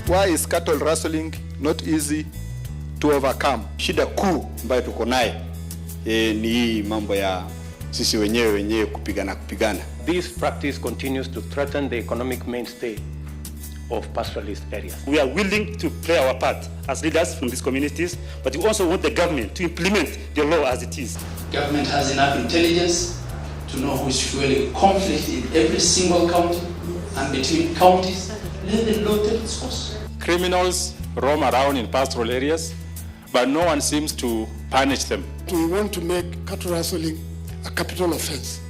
Why is cattle rustling not easy to overcome? Shida kuu ambayo tuko nayo ni hii mambo ya sisi wenyewe kupigana. This practice continues to threaten the economic mainstay of pastoralist areas. We are willing to play our part as leaders from these communities, but we also want the government to implement the law as it is. Government has enough intelligence to know who is fueling conflict in every single county and between counties. Let the law take its course. Criminals roam around in pastoral areas, but no one seems to punish them. We want to make cattle rustling a capital offense.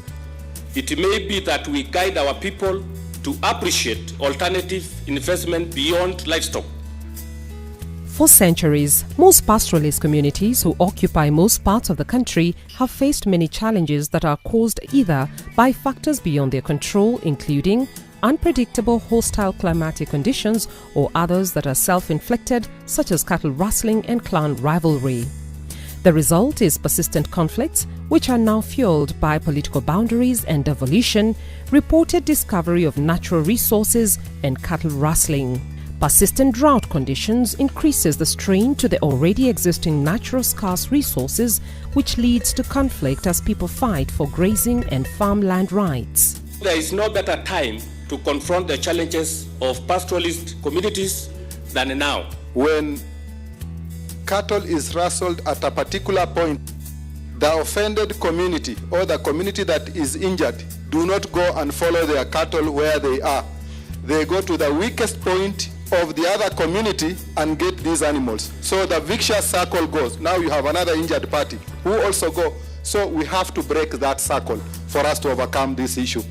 It may be that we guide our people to appreciate alternative investment beyond livestock. For centuries, most pastoralist communities who occupy most parts of the country have faced many challenges that are caused either by factors beyond their control, including unpredictable hostile climatic conditions, or others that are self-inflicted, such as cattle rustling and clan rivalry. The result is persistent conflicts, which are now fueled by political boundaries and devolution, reported discovery of natural resources, and cattle rustling. Persistent drought conditions increases the strain to the already existing natural scarce resources, which leads to conflict as people fight for grazing and farmland rights. There is no better time to confront the challenges of pastoralist communities than now. When cattle is rustled at a particular point, the offended community or the community that is injured do not go and follow their cattle where they are. They go to the weakest point of the other community and get these animals. So the vicious circle goes. Now you have another injured party who also go. So we have to break that circle for us to overcome this issue.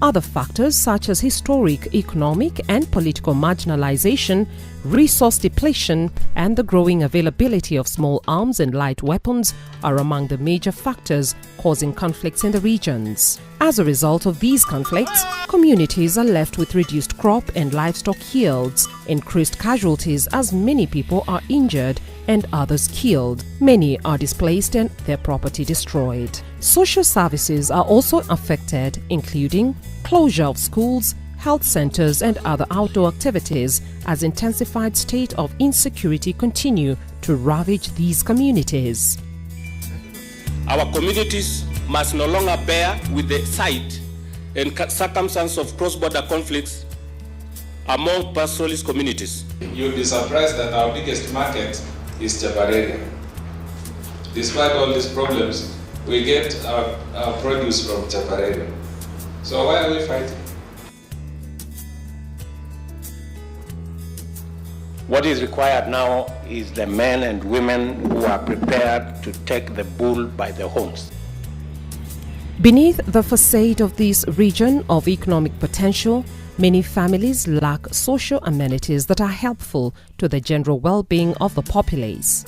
Other factors such as historic, economic and political marginalization, resource depletion and the growing availability of small arms and light weapons are among the major factors causing conflicts in the regions. As a result of these conflicts, communities are left with reduced crop and livestock yields, increased casualties as many people are injured and others killed. Many are displaced and their property destroyed. Social services are also affected, including closure of schools, health centers and other outdoor activities as intensified state of insecurity continue to ravage these communities. Our communities must no longer bear with the sight and circumstance of cross-border conflicts among pastoralist communities. You'll be surprised that our biggest market is Chaparral. Despite all these problems, we get our produce from Chaparral. So why are we fighting? What is required now is the men and women who are prepared to take the bull by the horns. Beneath the facade of this region of economic potential, many families lack social amenities that are helpful to the general well-being of the populace.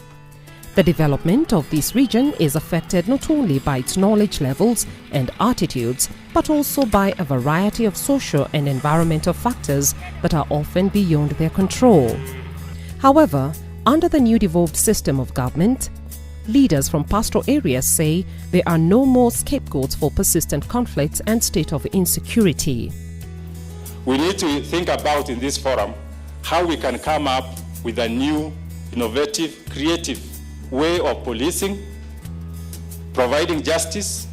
The development of this region is affected not only by its knowledge levels and attitudes, but also by a variety of social and environmental factors that are often beyond their control. However, under the new devolved system of government, leaders from pastoral areas say there are no more scapegoats for persistent conflicts and state of insecurity. We need to think about in this forum how we can come up with a new, innovative, creative way of policing, providing justice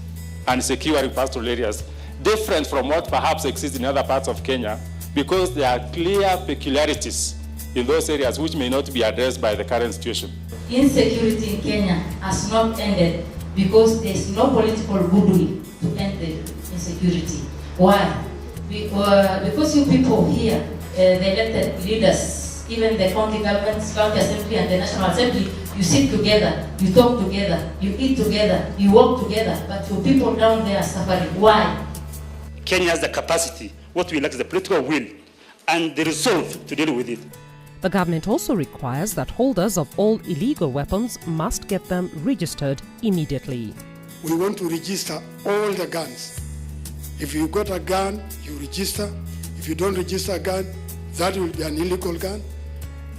and securing pastoral areas, different from what perhaps exists in other parts of Kenya, because there are clear peculiarities in those areas which may not be addressed by the current situation. Insecurity in Kenya has not ended because there is no political goodwill to end the insecurity. Why? Because you people here, the elected leaders, even the county governments, county assembly and the national assembly, you sit together, you talk together, you eat together, you work together, but your people down there are suffering. Why? Kenya has the capacity, what we lack is the political will and the resolve to deal with it. The government also requires that holders of all illegal weapons must get them registered immediately. We want to register all the guns. If you got a gun, you register. If you don't register a gun, that will be an illegal gun.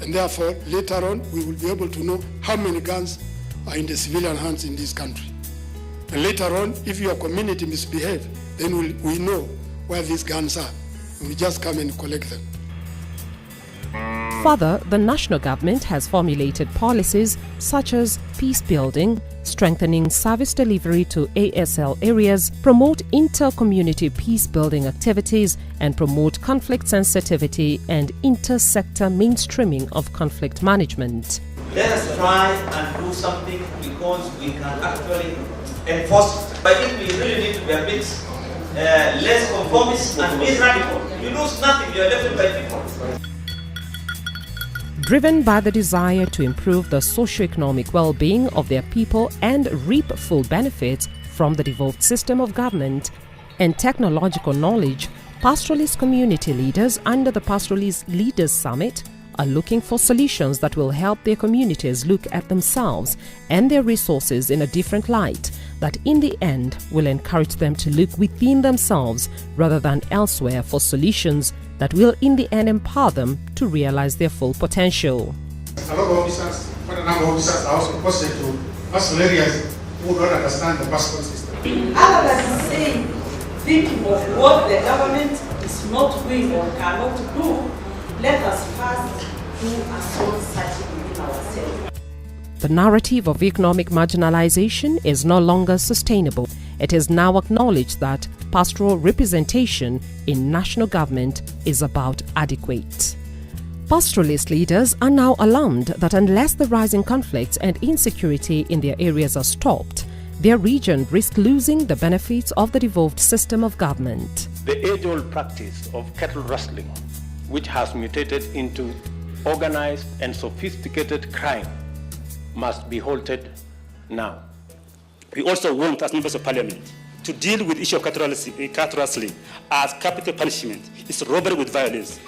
And therefore, later on, we will be able to know how many guns are in the civilian hands in this country. And later on, if your community misbehave, then we know where these guns are. And we just come and collect them. Further, the national government has formulated policies such as peace building, strengthening service delivery to ASL areas, promote inter-community peace building activities, and promote conflict sensitivity and inter-sector mainstreaming of conflict management. Let us try and do something because we can actually enforce it. But I think we really need to be a bit less conformist and be radical. You lose nothing, you are left by people. Driven by the desire to improve the socio-economic well-being of their people and reap full benefits from the devolved system of government and technological knowledge, pastoralist community leaders under the Pastoralist Leaders Summit are looking for solutions that will help their communities look at themselves and their resources in a different light, that in the end will encourage them to look within themselves rather than elsewhere for solutions that will in the end empower them to realize their full potential. A lot of officers, quite a number of officers are also posted to pastoral areas who don't understand the pastoral system. Other than saying, thinking of what the government is not doing or cannot do, let us first do a soul searching within ourselves. The narrative of economic marginalization is no longer sustainable. It is now acknowledged that pastoral representation in national government is about adequate. Pastoralist leaders are now alarmed that unless the rising conflicts and insecurity in their areas are stopped, their region risks losing the benefits of the devolved system of government. The age-old practice of cattle rustling, which has mutated into organized and sophisticated crime, must be halted now. We also want, as members of parliament, to deal with the issue of cattle rustling as capital punishment. It's robbery with violence.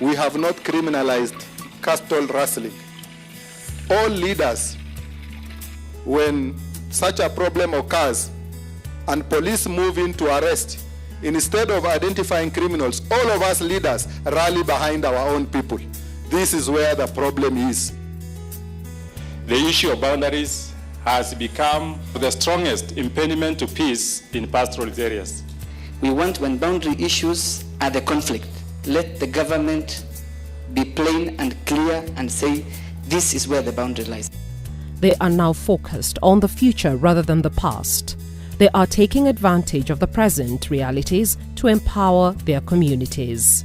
We have not criminalized cattle rustling. All leaders, when such a problem occurs and police move in to arrest, instead of identifying criminals, all of us leaders rally behind our own people. This is where the problem is. The issue of boundaries has become the strongest impediment to peace in pastoral areas. We want, when boundary issues are the conflict, let the government be plain and clear and say, this is where the boundary lies. They are now focused on the future rather than the past. They are taking advantage of the present realities to empower their communities.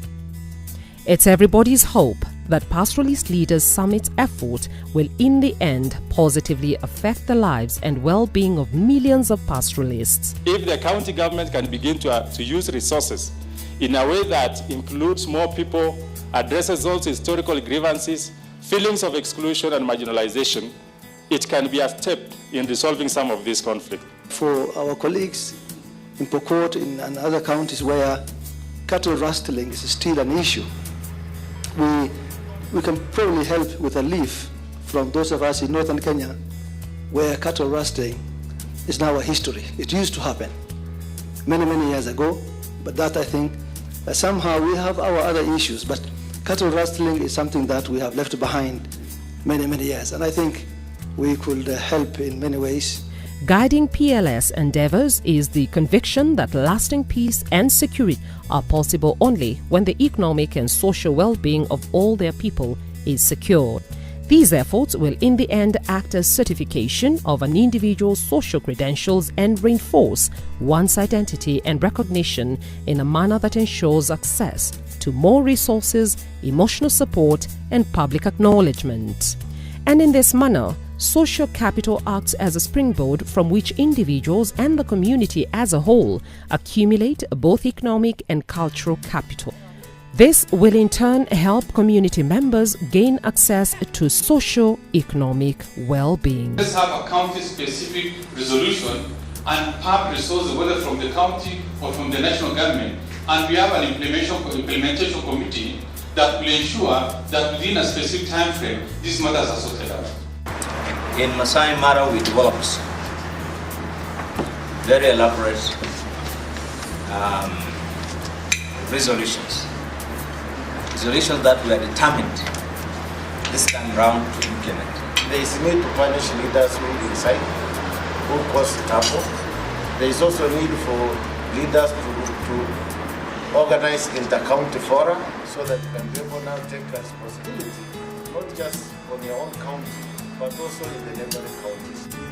It's everybody's hope that Pastoralist Leaders Summit's effort will in the end positively affect the lives and well-being of millions of pastoralists. If the county government can begin to use resources in a way that includes more people, addresses those historical grievances, feelings of exclusion and marginalization, it can be a step in resolving some of this conflict. For our colleagues in Pokot and other counties where cattle rustling is still an issue, we can probably help with a leaf from those of us in northern Kenya where cattle rustling is now a history. It used to happen many, many years ago, but that I think somehow we have our other issues, but cattle rustling is something that we have left behind many, many years, and I think we could help in many ways. Guiding PLS endeavors is the conviction that lasting peace and security are possible only when the economic and social well-being of all their people is secured. These efforts will in the end act as certification of an individual's social credentials and reinforce one's identity and recognition in a manner that ensures access to more resources, emotional support, and public acknowledgement. And in this manner, social capital acts as a springboard from which individuals and the community as a whole accumulate both economic and cultural capital. This will in turn help community members gain access to socio-economic well-being. Let's have a county-specific resolution and have resources, whether from the county or from the national government, and we have an implementation committee that will ensure that within a specific time frame, these matters are sorted out. In Masai Mara, we developed very elaborate resolutions that we are determined this time round to implement. There is a need to punish leaders who incite, who cause trouble. There is also a need for leaders to organize inter-county fora so that you can be able now to take responsibility, not just on your own county, but also in the neighboring counties.